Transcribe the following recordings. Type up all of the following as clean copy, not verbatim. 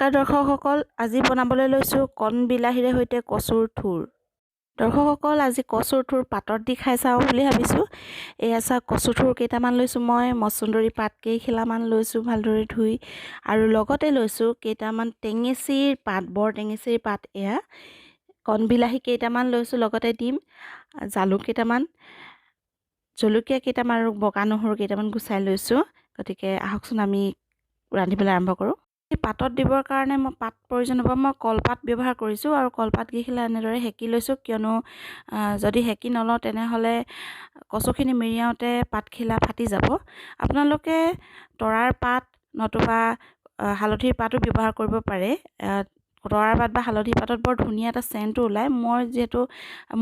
নমস্কাৰ দৰ্শকসকল, আজি বনাবলৈ লৈছোঁ কণ বিলাহীৰে সৈতে কচুৰ থুৰ। দৰ্শকসকল, আজি কচুৰ থুৰ পাতত দি খাই চাওঁ বুলি ভাবিছোঁ। এয়া চাওক, কচুৰ থুৰ কেইটামান লৈছোঁ মই, মচুন্দৰী পাত কেইখিলামান লৈছোঁ ভালদৰে ধুই, আৰু লগতে লৈছোঁ কেইটামান টেঙেচীৰ পাত, বৰ টেঙেচীৰ পাত। এয়া কণ বিলাহী কেইটামান লৈছোঁ, লগতে দিম জালুক কেইটামান, জলকীয়া কেইটামান আৰু বগা নহৰু কেইটামান গুচাই লৈছোঁ। গতিকে আহকচোন আমি ৰান্ধিবলৈ আৰম্ভ কৰোঁ। পাতত দিবৰ কাৰণে মই পাত প্ৰয়োজন হ'ব। মই কলপাত ব্যৱহাৰ কৰিছোঁ আৰু কলপাত কেইখিলা এনেদৰে সেকি লৈছোঁ, কিয়নো যদি সেকি নলওঁ তেনেহ'লে কচুখিনি মেৰিয়াওঁতে পাতখিলা ফাটি যাব। আপোনালোকে তৰাৰ পাত নতুবা হালধিৰ পাতো ব্যৱহাৰ কৰিব পাৰে। তৰাৰ পাত বা হালধি পাতত বৰ ধুনীয়া এটা চেণ্টটো ওলায়। মই যিহেতু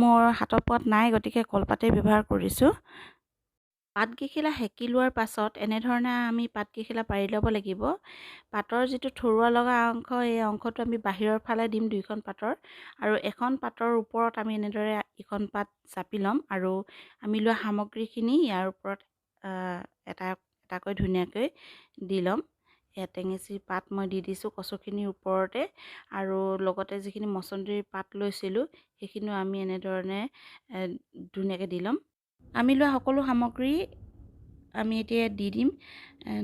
মোৰ হাতৰ পোৱাত নাই, গতিকে কলপাতেই ব্যৱহাৰ কৰিছোঁ। পাতকেইখিলা সেকি লোৱাৰ পাছত এনেধৰণে আমি পাতকেইখিলা পাৰি ল'ব লাগিব। পাতৰ যিটো থৰুৱা লগা অংশ, এই অংশটো আমি বাহিৰৰ ফালে দিম দুইখন পাতৰ, আৰু এখন পাতৰ ওপৰত আমি এনেদৰে ইখন পাত চাপি ল'ম, আৰু আমি লোৱা সামগ্ৰীখিনি ইয়াৰ ওপৰত এটা এটাকৈ ধুনীয়াকৈ দি ল'ম। টেঙেচীৰ পাত মই দি দিছোঁ কচুখিনিৰ ওপৰতে, আৰু লগতে যিখিনি মচুন্দৰীৰ পাত লৈছিলোঁ সেইখিনিও আমি এনেধৰণে ধুনীয়াকৈ দি ল'ম। আমি লোৱা সকলো সামগ্ৰী আমি এতিয়া দি দিম।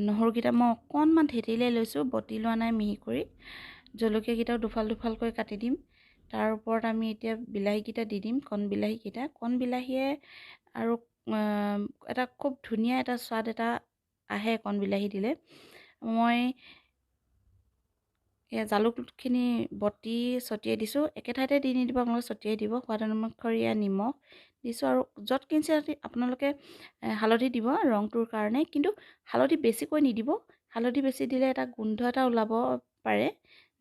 নহৰুকেইটা মই অকণমান থেতেলিয়াই লৈছোঁ, বটি লোৱা নাই মিহি কৰি। জলকীয়াকেইটাও দুফাল দুফালকৈ কাটি দিম। তাৰ ওপৰত আমি এতিয়া বিলাহীকেইটা দি দিম, কণ বিলাহীকেইটা। কণ বিলাহীয়ে আৰু এটা খুব ধুনীয়া এটা সোৱাদ এটা আহে কণ বিলাহী দিলে। মই জালুকখিনি বটি ছটিয়াই দিছোঁ। একে ঠাইতে দি নিদিব, আপোনালোকে ছটিয়াই দিব। সোৱাদ অনুসৰি নিমখ দিছোঁ, আৰু য'ত কিঞ্চিত আপোনালোকে হালধি দিব ৰংটোৰ কাৰণে, কিন্তু হালধি বেছিকৈ নিদিব। হালধি বেছি দিলে এটা গোন্ধ এটা ওলাব পাৰে,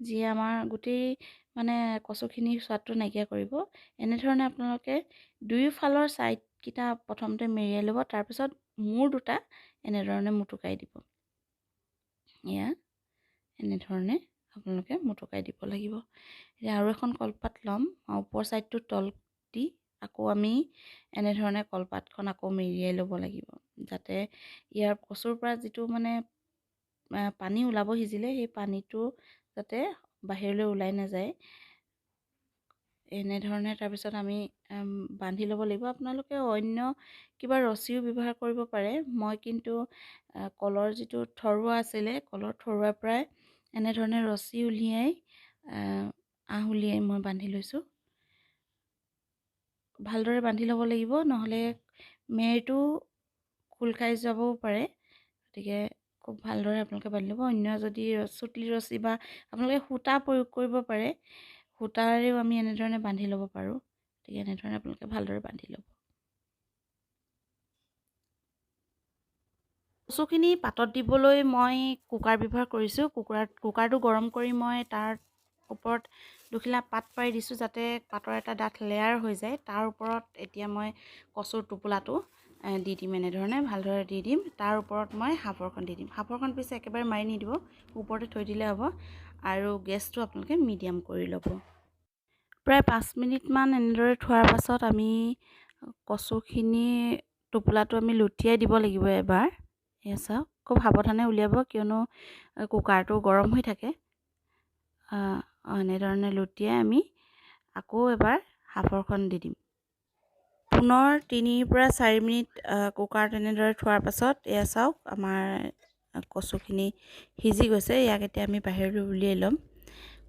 যিয়ে আমাৰ গোটেই কচুখিনিৰ সোৱাদটো নাইকিয়া কৰিব। এনেধৰণে আপোনালোকে দুয়োফালৰ ছাইডকেইটা প্ৰথমতে মেৰিয়াই ল'ব, তাৰপিছত মূৰ দুটা এনেধৰণে মুটুকাই দিব। এয়া এনেধৰণে আপোনালোকে মুটুকাই দিব লাগিব। এতিয়া আৰু এখন কলপাত ল'ম, ওপৰ ছাইডটো তল দি আকৌ আমি এনেধৰণে কলপাতখন আকৌ মেৰিয়াই ল'ব লাগিব, যাতে ইয়াৰ কচুৰ পৰা যিটো পানী ওলাব সিজিলে, সেই পানীটো যাতে বাহিৰলৈ ওলাই নাযায়। এনেধৰণে তাৰপিছত আমি বান্ধি ল'ব লাগিব। আপোনালোকে অন্য কিবা ৰছীও ব্যৱহাৰ কৰিব পাৰে। মই কিন্তু কলৰ যিটো থৰুৱা আছিলে, কলৰ থৰুৱাৰ পৰাই এনেধৰণে ৰছী উলিয়াই আঁহ উলিয়াই মই বান্ধি লৈছোঁ। ভালদৰে বান্ধি ল'ব লাগিব, নহ'লে মেৰটো খোল খাই যাবও পাৰে। গতিকে খুব ভালদৰে আপোনালোকে বান্ধি ল'ব। অন্য যদি চুতলি ৰছী বা আপোনালোকে সূতা প্ৰয়োগ কৰিব পাৰে, সূতাৰেও আমি এনেধৰণে বান্ধি ল'ব পাৰোঁ। গতিকে এনেধৰণে আপোনালোকে ভালদৰে বান্ধি ল'ব। কচুখিনি পাতত দিবলৈ মই কুকাৰ ব্যৱহাৰ কৰিছোঁ। কুকাৰটো গৰম কৰি মই তাৰ ওপৰত দুখিলা পাত পাৰি দিছোঁ, যাতে পাতৰ এটা ডাঠ লেয়াৰ হৈ যায়। তাৰ ওপৰত এতিয়া মই কচুৰ টোপোলাটো দি দিম, এনেধৰণে ভালদৰে দি দিম। তাৰ ওপৰত মই সাঁফৰখন দি দিম। সাঁফৰখন পিছে একেবাৰে মাৰি নিদিব, ওপৰতে থৈ দিলে হ'ব, আৰু গেছটো আপোনালোকে মিডিয়াম কৰি ল'ব। প্ৰায় 5 মিনিটমান এনেদৰে থোৱাৰ পাছত আমি কচুখিনি টোপোলাটো আমি লুটিয়াই দিব লাগিব এবাৰ। এয়া চাওক, খুব সাৱধানে উলিয়াব, কিয়নো কুকাৰটো গৰম হৈ থাকে। এনেধৰণে লুটিয়াই আমি আকৌ এবাৰ সাঁফৰখন দি দিম। পুনৰ 3 পৰা 4 মিনিট কুকাৰত এনেদৰে থোৱাৰ পাছত এয়া চাওক, আমাৰ কচুখিনি সিজি গৈছে। ইয়াক এতিয়া আমি বাহিৰলৈ উলিয়াই ল'ম।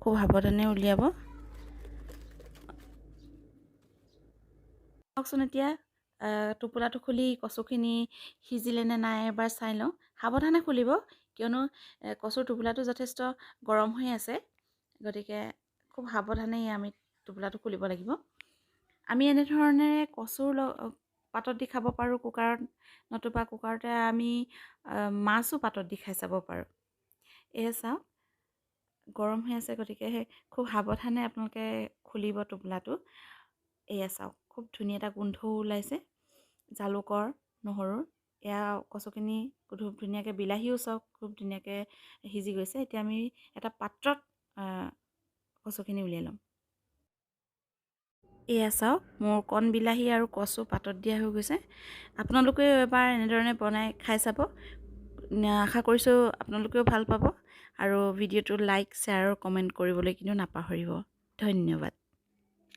খুব সাৱধানে উলিয়াব। চাওকচোন এতিয়া টোপোলাটো খুলি কচুখিনি সিজিলে নে নাই এবাৰ চাই লওঁ। সাৱধানে খুলিব, কিয়নো কচুৰ টোপোলাটো যথেষ্ট গৰম হৈ আছে। গতিকে খুব সাৱধানে আমি টোপোলাটো খুলিব লাগিব। আমি এনেধৰণেৰে কচুৰ পাতত দি খাব পাৰোঁ কুকাৰত, নতুবা কুকাৰতে আমি মাছো পাতত দি খাই চাব পাৰোঁ। এয়া চাওক, গৰম হৈ আছে, গতিকে খুব সাৱধানে আপোনালোকে খুলিব টোপোলাটো। এয়া চাওক, খুব ধুনীয়া এটা গোন্ধও ওলাইছে জালুকৰ, নহৰুৰ। এয়া কচুখিনি খুব ধুনীয়াকৈ, বিলাহীও চাওক খুব ধুনীয়াকৈ সিজি গৈছে। এতিয়া আমি এটা পাত্ৰত কচুখিনি উলিয়াই ল'ম। এয়া চাওক, মোৰ কণ বিলাহী আৰু কচু পাতত দিয়া হৈ গৈছে। আপোনালোকেও এবাৰ এনেধৰণে বনাই খাই চাব। আশা কৰিছোঁ আপোনালোকেও ভাল পাব আৰু ভিডিঅ'টো লাইক শ্বেয়াৰ আৰু কমেণ্ট কৰিবলৈ কিন্তু নাপাহৰিব। ধন্যবাদ।